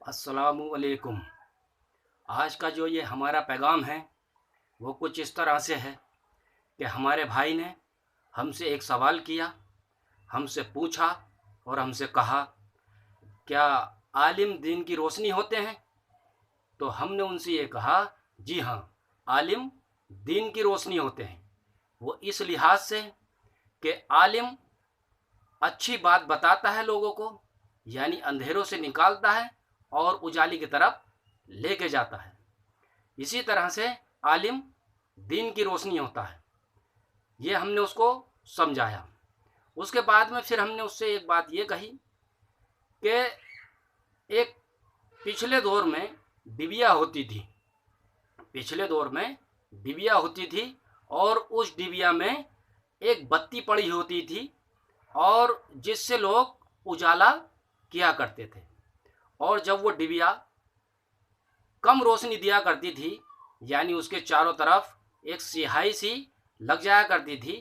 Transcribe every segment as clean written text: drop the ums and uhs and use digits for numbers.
अस्सलामुअलैकुम। आज का जो ये हमारा पैगाम है वो कुछ इस तरह से है कि हमारे भाई ने हमसे एक सवाल किया, हमसे पूछा और हमसे कहा, क्या आलिम दीन की रोशनी होते हैं? तो हमने उनसे ये कहा, जी हाँ, आलिम दीन की रोशनी होते हैं। वो इस लिहाज से कि आलिम अच्छी बात बताता है लोगों को, यानी अंधेरों से निकालता है और उजाले की तरफ लेके जाता है। इसी तरह से आलिम दीन की रोशनी होता है। ये हमने उसको समझाया। उसके बाद में फिर हमने उससे एक बात ये कही कि एक पिछले दौर में डिबिया होती थी, और उस डिबिया में एक बत्ती पड़ी होती थी और जिससे लोग उजाला किया करते थे। और जब वो डिबिया कम रोशनी दिया करती थी, यानी उसके चारों तरफ एक स्याही सी लग जाया करती थी,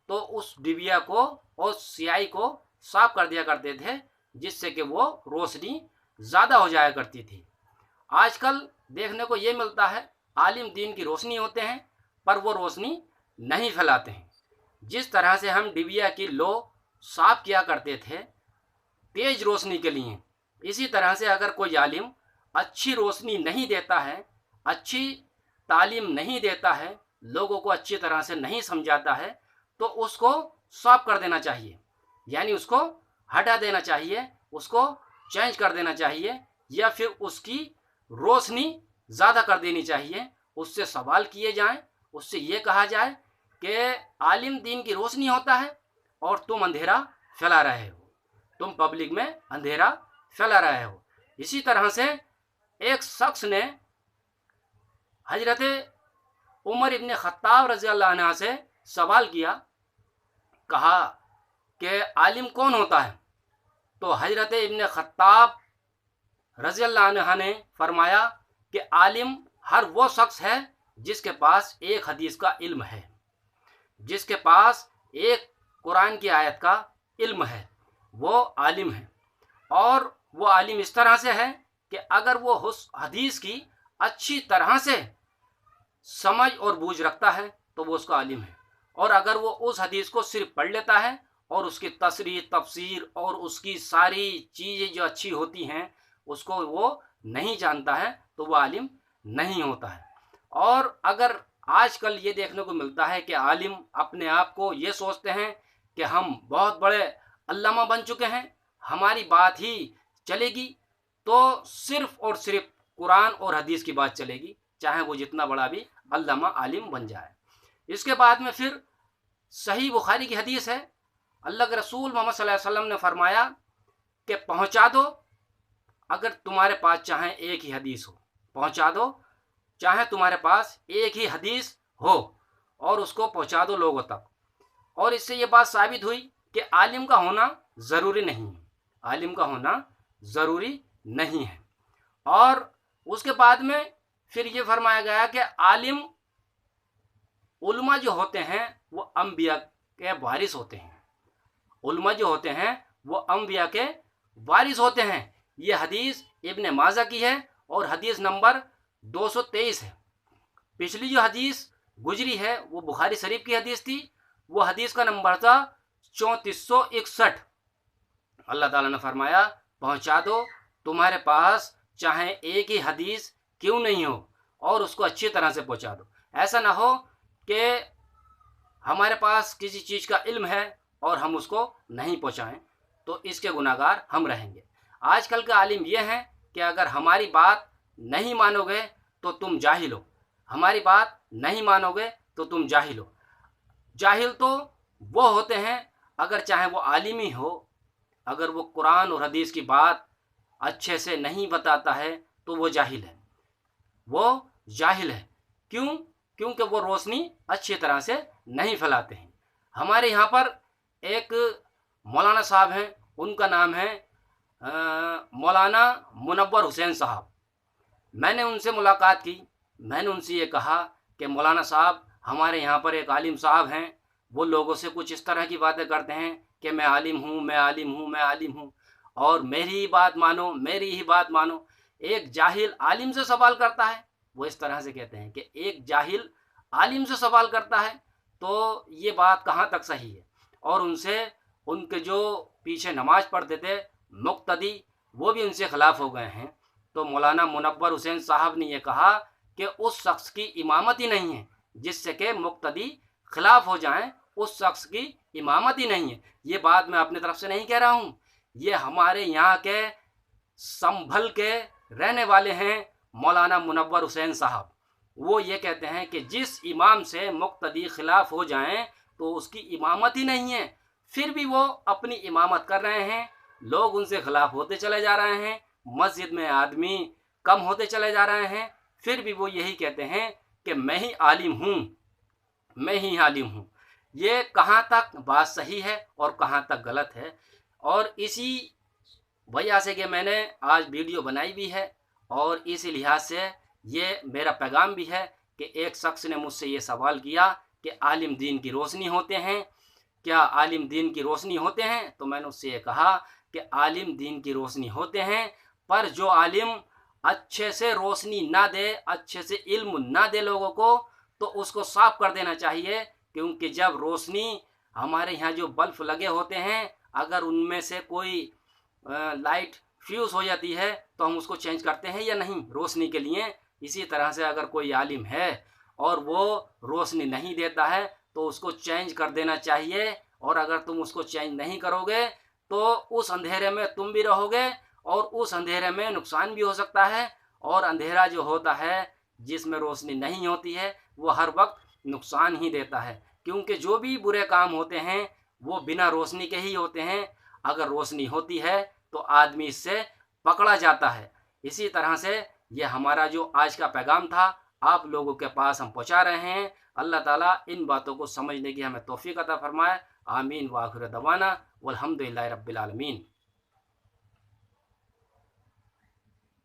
तो उस डिबिया को और स्याही को साफ कर दिया करते थे, जिससे कि वो रोशनी ज़्यादा हो जाया करती थी। आजकल देखने को ये मिलता है आलिम दीन की रोशनी होते हैं, पर वो रोशनी नहीं फैलाते हैं। जिस तरह से हम डिबिया की लो साफ किया करते थे तेज रोशनी के लिए, इसी तरह से अगर कोई आलिम अच्छी रोशनी नहीं देता है, अच्छी तालीम नहीं देता है, लोगों को अच्छी तरह से नहीं समझाता है, तो उसको साफ कर देना चाहिए, यानी उसको हटा देना चाहिए, उसको चेंज कर देना चाहिए, या फिर उसकी रोशनी ज़्यादा कर देनी चाहिए। उससे सवाल किए जाएं, उससे ये कहा जाए कि आलिम दीन की रोशनी होता है और तुम अंधेरा फैला रहे हो, तुम पब्लिक में अंधेरा फैला रहे हो। इसी तरह से एक शख्स ने हजरत उमर इब्न खत्ताब रज़ी अल्लाह अन्हु से सवाल किया, कहा कि आलिम कौन होता है? तो हजरत इब्न खत्ताब रज़ी अल्लाह अन्हु ने फरमाया कि आलिम हर वो शख्स है जिसके पास एक हदीस का इल्म है, जिसके पास एक कुरान की आयत का इल्म है, वो आलिम है। और वो आलिम इस तरह से है कि अगर वो उस हदीस की अच्छी तरह से समझ और बूझ रखता है तो वो उसका आलिम है, और अगर वो उस हदीस को सिर्फ पढ़ लेता है और उसकी तशरीह तफसीर और उसकी सारी चीज़ें जो अच्छी होती हैं उसको वो नहीं जानता है, तो वो आलिम नहीं होता है। और अगर आजकल ये देखने को मिलता है कि आलिम अपने आप को ये सोचते हैं कि हम बहुत बड़े अल्लामा बन चुके हैं, हमारी बात ही चलेगी, तो सिर्फ और सिर्फ कुरान और हदीस की बात चलेगी, चाहे वो जितना बड़ा भी अल्लामा आलिम बन जाए। इसके बाद में फिर सही बुखारी की हदीस है, अल्लाह के रसूल मोहम्मद सल्लल्लाहु अलैहि वसल्लम ने फरमाया कि पहुंचा दो, अगर तुम्हारे पास चाहे एक ही हदीस हो, पहुंचा दो, चाहे तुम्हारे पास एक ही हदीस हो, और उसको पहुंचा दो लोगों तक। और इससे ये बात साबित हुई कि आलिम का होना ज़रूरी नहीं है, आलिम का होना ज़रूरी नहीं है। और उसके बाद में फिर ये फरमाया गया कि आलिम उलमा जो होते हैं वो अंबिया के वारिस होते हैं, उलमा जो होते हैं वो अंबिया के वारिस होते हैं। ये हदीस इब्न माजा की है और हदीस नंबर 223 है। पिछली जो हदीस गुजरी है वो बुखारी शरीफ की हदीस थी, वो हदीस का नंबर था 3461। अल्लाह ताला ने फरमाया, पहुंचा दो, तुम्हारे पास चाहे एक ही हदीस क्यों नहीं हो, और उसको अच्छी तरह से पहुंचा दो। ऐसा ना हो कि हमारे पास किसी चीज़ का इल्म है और हम उसको नहीं पहुंचाएं, तो इसके गुनाहगार हम रहेंगे। आजकल का आलिम यह है कि अगर हमारी बात नहीं मानोगे तो तुम जाहिल हो, हमारी बात नहीं मानोगे तो तुम जाहिल हो। जाहिल तो वो होते हैं अगर चाहे वो आलिम ही हो, अगर वो कुरान और हदीस की बात अच्छे से नहीं बताता है तो वो जाहिल है, वो जाहिल है। क्यों? क्योंकि वो रोशनी अच्छी तरह से नहीं फैलाते हैं। हमारे यहाँ पर एक मौलाना साहब हैं, उनका नाम है मौलाना मुनव्वर हुसैन साहब। मैंने उनसे मुलाकात की, मैंने उनसे ये कहा कि मौलाना साहब, हमारे यहाँ पर एक आलिम साहब हैं, वो लोगों से कुछ इस तरह की बातें करते हैं कि मैं आलिम हूँ, मैं आलिम हूँ, मैं आलिम हूँ, और मेरी ही बात मानो, मेरी ही बात मानो। ایک جاہل عالم سے سوال کرتا ہے، وہ اس طرح سے کہتے ہیں کہ ایک جاہل عالم سے سوال کرتا ہے، تو یہ بات کہاں تک صحیح ہے؟ اور ان سے ان کے جو پیچھے نماز پڑھتے تھے مقتدی، وہ بھی ان سے خلاف ہو گئے ہیں۔ تو مولانا منور حسین صاحب نے یہ کہا کہ اس شخص کی امامت ہی نہیں ہے جس سے کہ مقتدی خلاف ہو جائیں، اس شخص کی امامت ہی نہیں ہے۔ یہ بات میں اپنے طرف سے نہیں کہہ رہا ہوں، یہ ہمارے یہاں کے سنبھل کے رہنے والے ہیں مولانا منور حسین صاحب، وہ یہ کہتے ہیں کہ جس امام سے مقتدی خلاف ہو جائیں تو اس کی امامت ہی نہیں ہے، پھر بھی وہ اپنی امامت کر رہے ہیں، لوگ ان سے خلاف ہوتے چلے جا رہے ہیں، مسجد میں آدمی کم ہوتے چلے جا رہے ہیں، پھر بھی وہ یہی کہتے ہیں کہ میں ہی عالم ہوں، میں ہی عالم ہوں۔ یہ کہاں تک بات صحیح ہے اور کہاں تک غلط ہے؟ اور اسی وجہ سے کہ میں نے آج ویڈیو بنائی بھی ہے، اور اسی لحاظ سے یہ میرا پیغام بھی ہے کہ ایک شخص نے مجھ سے یہ سوال کیا کہ عالم دین کی روشنی ہوتے ہیں، کیا عالم دین کی روشنی ہوتے ہیں؟ تو میں نے اس سے یہ کہا کہ عالم دین کی روشنی ہوتے ہیں، پر جو عالم اچھے سے روشنی نہ دے، اچھے سے علم نہ دے لوگوں کو، تو اس کو صاف کر دینا چاہیے، کیونکہ جب روشنی ہمارے یہاں جو بلب لگے ہوتے ہیں، اگر ان میں سے کوئی لائٹ فیوز ہو جاتی ہے تو ہم اس کو چینج کرتے ہیں یا نہیں روشنی کے لیے؟ اسی طرح سے اگر کوئی عالم ہے اور وہ روشنی نہیں دیتا ہے تو اس کو چینج کر دینا چاہیے، اور اگر تم اس کو چینج نہیں کرو گے تو اس اندھیرے میں تم بھی رہو گے، اور اس اندھیرے میں نقصان بھی ہو سکتا ہے، اور اندھیرا جو ہوتا ہے جس میں روشنی نہیں ہوتی ہے وہ ہر وقت نقصان ہی دیتا ہے، کیونکہ جو بھی برے کام ہوتے ہیں وہ بنا روشنی کے ہی ہوتے ہیں، اگر روشنی ہوتی ہے تو آدمی اس سے پکڑا جاتا ہے۔ اسی طرح سے یہ ہمارا جو آج کا پیغام تھا آپ لوگوں کے پاس ہم پہنچا رہے ہیں۔ اللہ تعالیٰ ان باتوں کو سمجھنے کی ہمیں توفیق عطا فرمائے۔ آمین وآخر دعوانا والحمدللہ رب العالمین۔